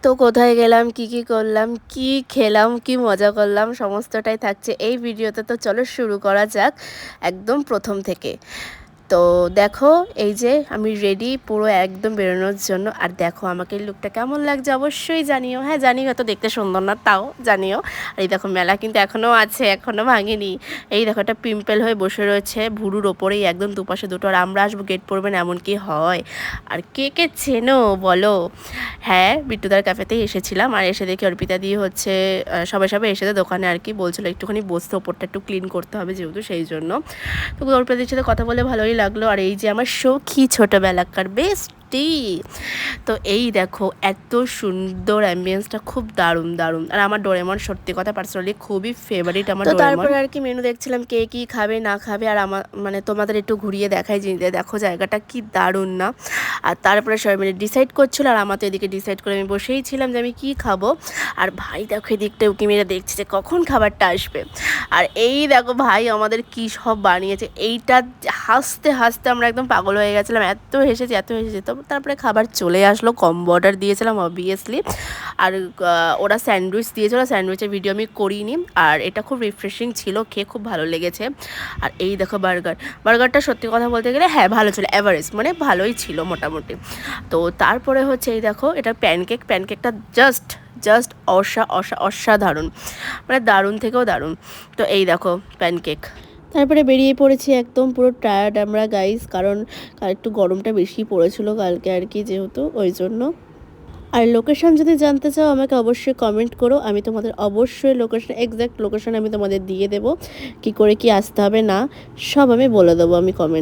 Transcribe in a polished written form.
তো কোথায় গেলাম, কি করলাম, কি খেলাম, কি মজা করলাম সমস্তটাই থাকছে এই ভিডিওতে। তো চলো শুরু করা যাক একদম প্রথম থেকে। তো দেখো এই যে আমি রেডি পুরো একদম বেরোনোর জন্য। আর দেখো আমাকে এই লুকটা কেমন লাগছে অবশ্যই জানিও। হ্যাঁ জানিও, হয়তো দেখতে সুন্দর না তাও জানিও। আর এই দেখো মেলা কিন্তু এখনও আছে, এখনও ভাঙেনি। এই দেখো একটা পিম্পল হয়ে বসে রয়েছে ভুরুর ওপরেই একদম দুপাশে দুটো। আর আমরা আসবো গেট পড়বেন এমন কি হয়। আর কে কে চেনো বলো? হ্যাঁ বিট্টুদার ক্যাফেতেই এসেছিলাম। আর এসে দেখি অর্পিতা দিয়ে হচ্ছে সবাই এসেছে দোকানে আর কি, বলছিল একটুখানি বসতে, ওপরটা একটু ক্লিন করতে হবে যেহেতু, সেই জন্য। তো অর্পিতার সাথে কথা বলে ভালোই লাগলো। আর এই যে আমার সখী ছোটোবেলাকার বেস্টি, তো এই দেখো এত সুন্দর অ্যাম্বিয়েন্সটা, খুব দারুণ দারুণ। আর আমার ডোরেমন সত্যি কথা পার্সোনালি খুবই ফেভারিট আমার ডোরেমন। তো তারপরে আর কি মেনু দেখছিলাম কে কী খাবে না খাবে। আর আমার মানে তোমাদের একটু ঘুরিয়ে দেখাই যে দেখো জায়গাটা কি দারুণ না। আর তারপরে সবাই মিলে ডিসাইড করছিল, আর আমার তো এদিকে ডিসাইড করে আমি বসেই ছিলাম যে আমি কী খাবো। আর ভাই দেখো এদিকটা উকি মেরে দেখছে যে কখন খাবারটা আসবে। আর এই দেখো ভাই আমাদের কী সব বানিয়েছে, এইটা হাসতে হাসতে আমরা একদম পাগল হয়ে গেছিলাম, এত হেসেছি এত হেসেছি। তো তারপরে খাবার চলে আসলো, কম্বো অর্ডার দিয়েছিলাম অবভিয়াসলি। আর ওরা স্যান্ডউইচ দিয়েছিল, স্যান্ডউইচের ভিডিও আমি করিনি। আর এটা খুব রিফ্রেশিং ছিল, খেয়ে খুব ভালো লেগেছে। আর এই দেখো বার্গারটা সত্যি কথা বলতে গেলে হ্যাঁ ভালো ছিল, অ্যাভারেজ মানে ভালোই ছিল মোটামুটি। তো তারপরে হচ্ছে এই দেখো এটা প্যানকেকটা জাস্ট জাস্ট অসাধারণ, মানে দারুণ থেকেও দারুণ। তো এই দেখো প্যানকেক। তারপরে বেরিয়ে পড়েছি একদম পুরো টায়ার্ড আমরা গাইস, কারণ একটু গরমটা বেশি পড়েছিল কালকে আর কি, যেহেতু ওই জন্য। আর লোকেশন যদি জানতে চাও আমাকে অবশ্যই কমেন্ট করো, আমি তোমাদের অবশ্যই লোকেশন, এক্স্যাক্ট লোকেশন আমি তোমাদের দিয়ে দেবো, কি করে কি আসতে হবে না সব আমি বলে দেবো আমি কমেন্ট।